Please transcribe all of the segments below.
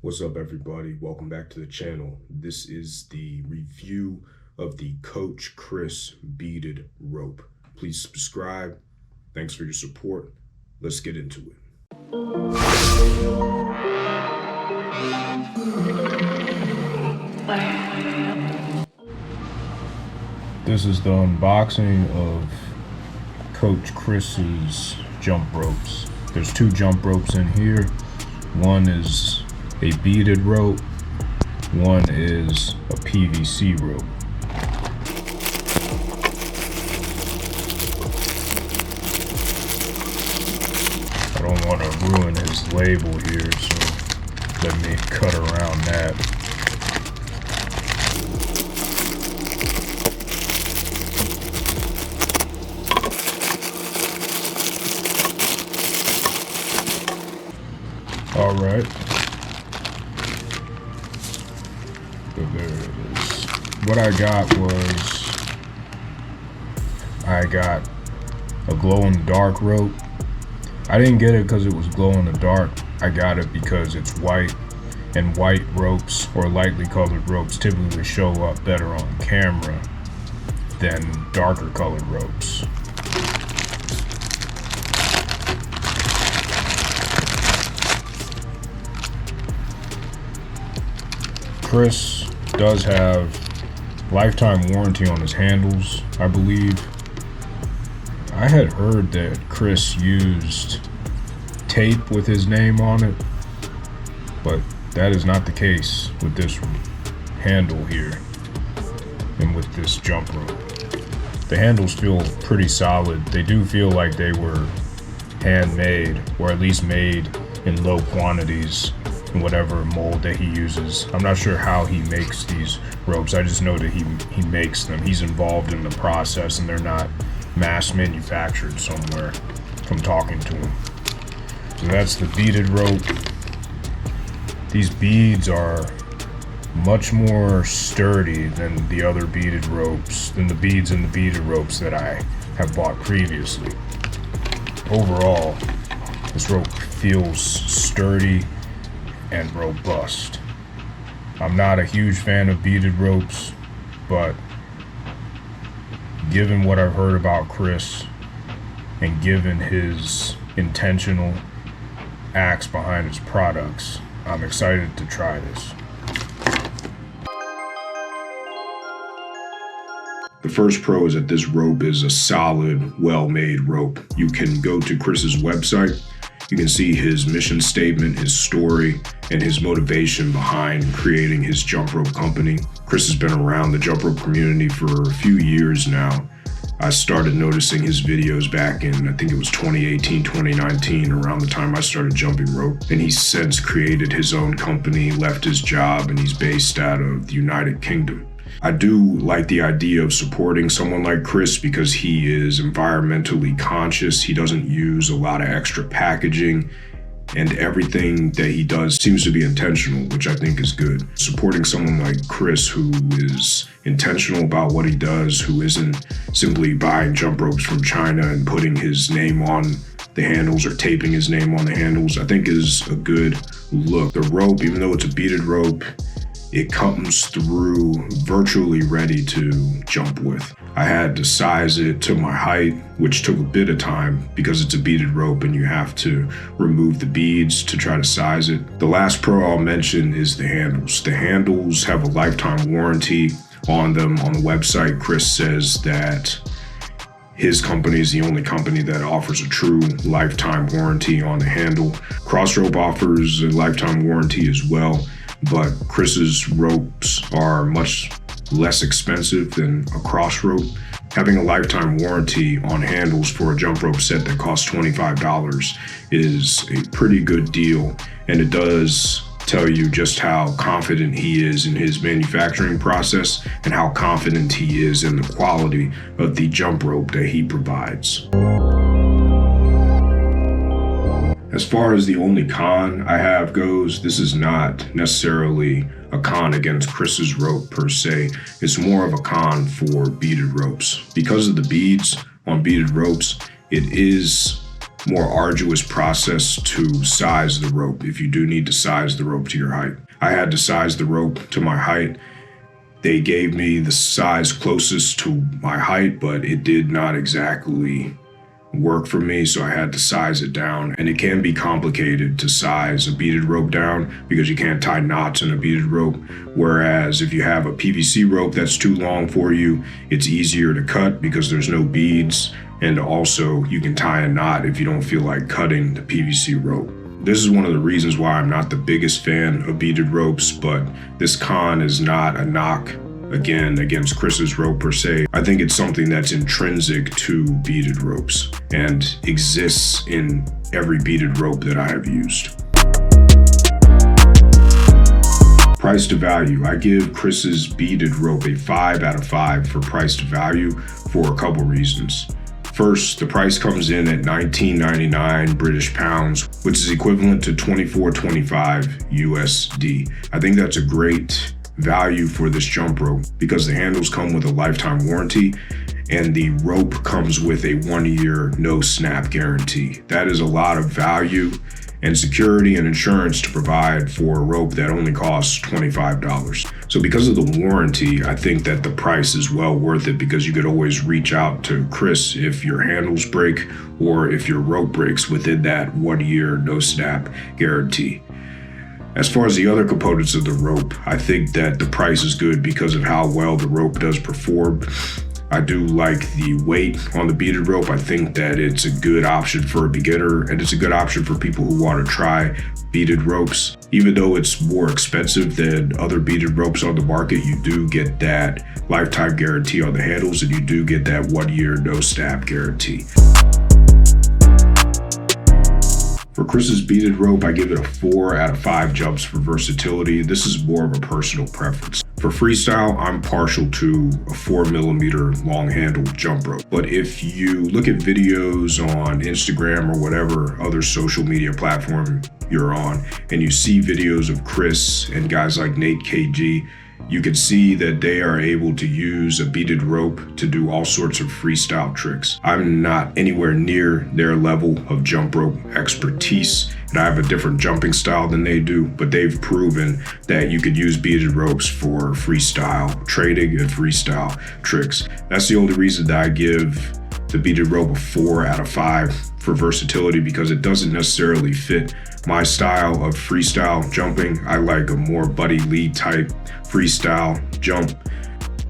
What's up, everybody? Welcome back to the channel. This is the review of the Coach Chris beaded rope. Please subscribe. Thanks for your support. Let's get into it. This is the unboxing of Coach Chris's jump ropes. There's two jump ropes in here. One is a beaded rope, one is a PVC rope. I don't want to ruin his label here, so let me cut around that. All right. So there it is. What I got was, I got a glow-in-the-dark rope. I didn't get it because it was glow-in-the-dark. I got it because it's white, and white ropes or lightly colored ropes typically show up better on camera than darker colored ropes. Chris does have lifetime warranty on his handles, I believe. I had heard that Chris used tape with his name on it, but that is not the case with this handle here and with this jump rope. The handles feel pretty solid. They do feel like they were handmade, or at least made in low quantities in whatever mold that he uses. I'm not sure how he makes these ropes. I just know that he makes them. He's involved in the process, and they're not mass manufactured somewhere from talking to him. So that's the beaded rope. These beads are much more sturdy than the other beaded ropes, than the beads in the beaded ropes that I have bought previously. Overall, this rope feels sturdy and robust. I'm not a huge fan of beaded ropes, but given what I've heard about Chris and given his intentional acts behind his products, I'm excited to try this. The first pro is that this rope is a solid, well-made rope. You can go to Chris's website. You can see his mission statement, his story, and his motivation behind creating his jump rope company. Chris has been around the jump rope community for a few years now. I started noticing his videos back in, I think it was 2018, 2019, around the time I started jumping rope. And he's since created his own company, left his job, and he's based out of the United Kingdom. I do like the idea of supporting someone like Chris because he is environmentally conscious. He doesn't use a lot of extra packaging, and everything that he does seems to be intentional, which I think is good. Supporting someone like Chris who is intentional about what he does, who isn't simply buying jump ropes from China and putting his name on the handles or taping his name on the handles, I think is a good look. The rope, even though it's a beaded rope, it comes through virtually ready to jump with. I had to size it to my height, which took a bit of time because it's a beaded rope and you have to remove the beads to try to size it. The last pro I'll mention is the handles. The handles have a lifetime warranty on them. On the website, Chris says that his company is the only company that offers a true lifetime warranty on the handle. Crossrope offers a lifetime warranty as well, but Chris's ropes are much less expensive than a cross rope. Having a lifetime warranty on handles for a jump rope set that costs $25 is a pretty good deal, and it does tell you just how confident he is in his manufacturing process and how confident he is in the quality of the jump rope that he provides. As far as the only con I have goes, this is not necessarily a con against Chris's rope per se. It's more of a con for beaded ropes. Because of the beads on beaded ropes, it is more arduous process to size the rope if you do need to size the rope to your height. I had to size the rope to my height. They gave me the size closest to my height, but it did not exactly work for me, so I had to size it down. And it can be complicated to size a beaded rope down because you can't tie knots in a beaded rope. Whereas if you have a PVC rope that's too long for you, it's easier to cut because there's no beads. And also you can tie a knot if you don't feel like cutting the PVC rope. This is one of the reasons why I'm not the biggest fan of beaded ropes, but this con is not a knock, again, against Chris's rope per se. I think it's something that's intrinsic to beaded ropes and exists in every beaded rope that I have used. Price to value. I give Chris's beaded rope a 5 out of 5 for price to value for a couple reasons. First, the price comes in at 19.99 British pounds, which is equivalent to 24.25 USD. I think that's a great value for this jump rope because the handles come with a lifetime warranty and the rope comes with a 1-year no snap guarantee. That is a lot of value and security and insurance to provide for a rope that only costs $25. So because of the warranty, I think that the price is well worth it because you could always reach out to Chris if your handles break or if your rope breaks within that 1-year no snap guarantee. As far as the other components of the rope, I think that the price is good because of how well the rope does perform. I do like the weight on the beaded rope. I think that it's a good option for a beginner and it's a good option for people who want to try beaded ropes. Even though it's more expensive than other beaded ropes on the market, you do get that lifetime guarantee on the handles and you do get that 1-year no snap guarantee. For Chris's beaded rope, I give it a 4 out of 5 jumps for versatility. This is more of a personal preference. For Freestyle, I'm partial to a 4mm long handle jump rope. But if you look at videos on Instagram or whatever other social media platform you're on, and you see videos of Chris and guys like Nate KG, you can see that they are able to use a beaded rope to do all sorts of freestyle tricks. I'm not anywhere near their level of jump rope expertise, and I have a different jumping style than they do, but they've proven that you could use beaded ropes for freestyle trading and freestyle tricks. That's the only reason that I give the beaded rope a 4 out of 5 for versatility, because it doesn't necessarily fit my style of freestyle jumping. I like a more Buddy Lee type freestyle jump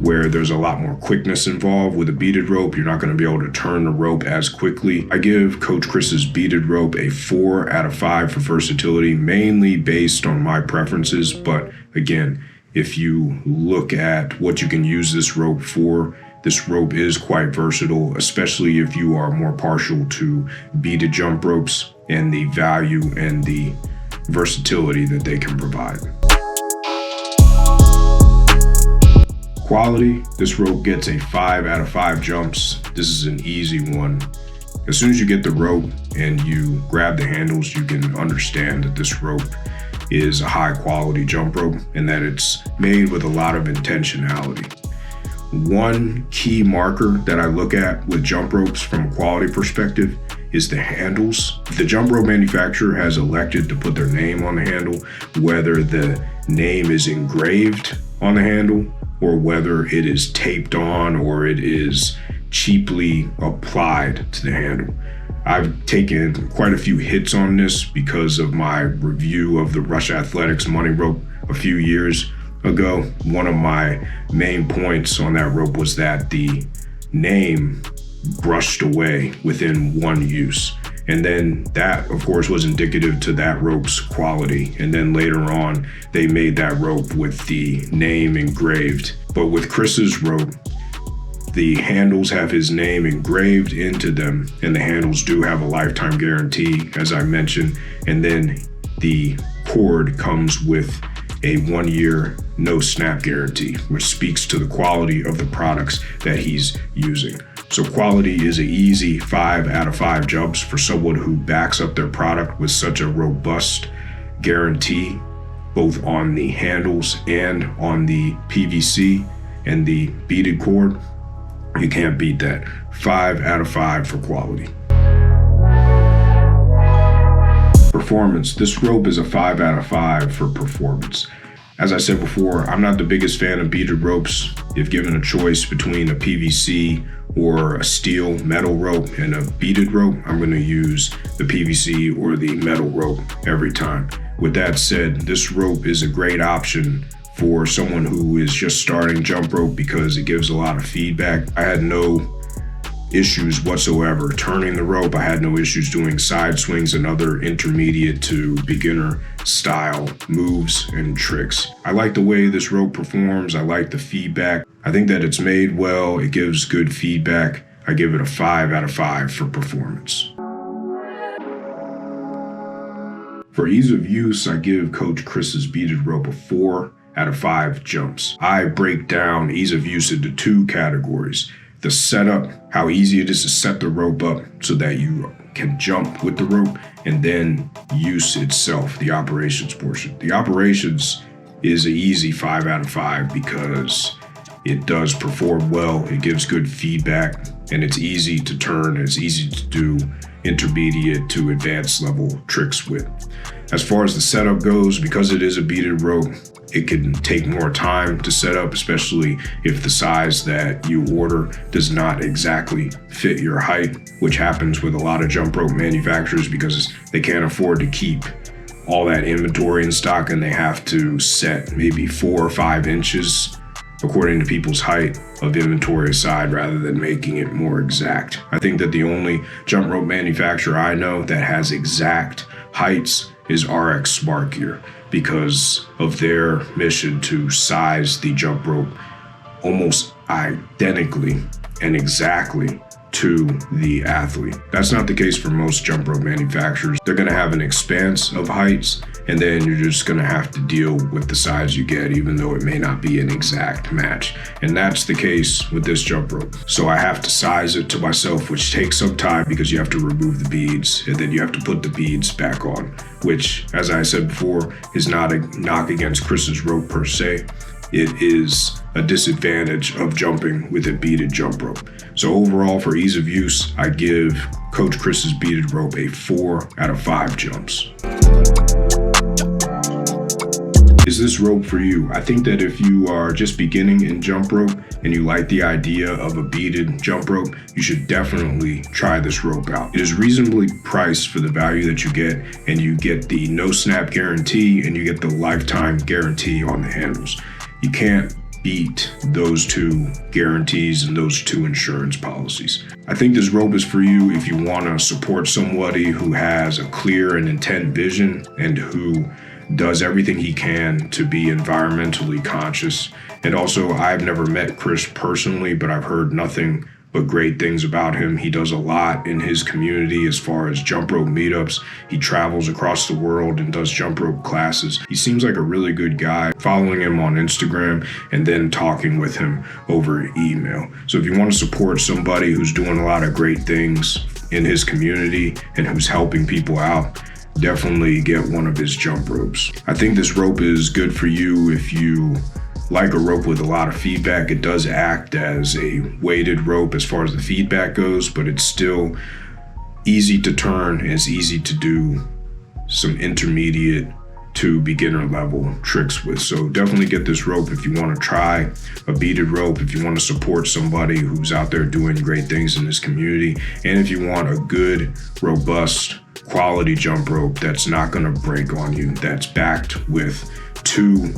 where there's a lot more quickness involved. With a beaded rope, you're not going to be able to turn the rope as quickly. I give Coach Chris's beaded rope a 4 out of 5 for versatility, mainly based on my preferences. But again, if you look at what you can use this rope for, this rope is quite versatile, especially if you are more partial to beaded jump ropes and the value and the versatility that they can provide. Quality, this rope gets a 5 out of 5 jumps. This is an easy one. As soon as you get the rope and you grab the handles, you can understand that this rope is a high quality jump rope and that it's made with a lot of intentionality. One key marker that I look at with jump ropes from a quality perspective is the handles. If the jump rope manufacturer has elected to put their name on the handle, whether the name is engraved on the handle or whether it is taped on or it is cheaply applied to the handle. I've taken quite a few hits on this because of my review of the Rush Athletics money rope a few years ago. One of my main points on that rope was that the name brushed away within one use. And then that, of course, was indicative to that rope's quality. And then later on, they made that rope with the name engraved. But with Chris's rope, the handles have his name engraved into them, and the handles do have a lifetime guarantee, as I mentioned. And then the cord comes with a 1-year no snap guarantee, which speaks to the quality of the products that he's using. So quality is an easy 5 out of 5 jumps for someone who backs up their product with such a robust guarantee, both on the handles and on the PVC and the beaded cord. You can't beat that. 5 out of 5 for quality. performance, this rope is a 5 out of 5 for performance. As I said before, I'm not the biggest fan of beaded ropes. If given a choice between a PVC or a steel metal rope and a beaded rope, I'm going to use the PVC or the metal rope every time. With that said, this rope is a great option for someone who is just starting jump rope because it gives a lot of feedback. I had no issues whatsoever turning the rope. I had no issues doing side swings and other intermediate to beginner style moves and tricks. I like the way this rope performs. I like the feedback. I think that it's made well. It gives good feedback. I give it a 5 out of 5 for performance. For ease of use, I give Coach Chris's beaded rope a 4 out of 5 jumps. I break down ease of use into 2 categories. The setup, how easy it is to set the rope up so that you can jump with the rope, and then use itself, the operations portion. The operations is an easy 5 out of 5 because it does perform well, it gives good feedback, and it's easy to turn, it's easy to do intermediate to advanced level tricks with. As far as the setup goes, because it is a beaded rope, it can take more time to set up, especially if the size that you order does not exactly fit your height, which happens with a lot of jump rope manufacturers because they can't afford to keep all that inventory in stock, and they have to set maybe 4 or 5 inches according to people's height of inventory aside rather than making it more exact. I think that the only jump rope manufacturer I know that has exact heights is RX Smart Gear, because of their mission to size the jump rope almost identically and exactly to the athlete. That's not the case for most jump rope manufacturers. They're gonna have an expanse of heights, and then you're just gonna have to deal with the size you get, even though it may not be an exact match. And that's the case with this jump rope. So I have to size it to myself, which takes some time because you have to remove the beads and then you have to put the beads back on, which, as I said before, is not a knock against Chris's rope per se. It is a disadvantage of jumping with a beaded jump rope. So overall, for ease of use, I give Coach Chris's beaded rope a 4 out of 5 jumps. Is this rope for you? I think that if you are just beginning in jump rope and you like the idea of a beaded jump rope, you should definitely try this rope out. It is reasonably priced for the value that you get, and you get the no snap guarantee and you get the lifetime guarantee on the handles. You can't beat those 2 guarantees and those 2 insurance policies. I think this rope is for you if you want to support somebody who has a clear and intent vision and who does everything he can to be environmentally conscious. And also, I've never met Chris personally, but I've heard nothing but great things about him. He does a lot in his community as far as jump rope meetups. He travels across the world and does jump rope classes. He seems like a really good guy. Following him on Instagram and then talking with him over email. So if you want to support somebody who's doing a lot of great things in his community and who's helping people out, definitely get one of his jump ropes. I think this rope is good for you if you like a rope with a lot of feedback. It does act as a weighted rope as far as the feedback goes, but it's still easy to turn and it's easy to do some intermediate to beginner level tricks with. So definitely get this rope if you want to try a beaded rope, if you want to support somebody who's out there doing great things in this community, and if you want a good, robust, quality jump rope that's not going to break on you, that's backed with 2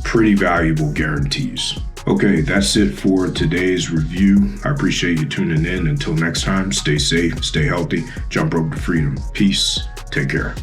pretty valuable guarantees. Okay, that's it for today's review. I appreciate you tuning in. Until next time, stay safe, stay healthy, jump rope to freedom. Peace. Take care.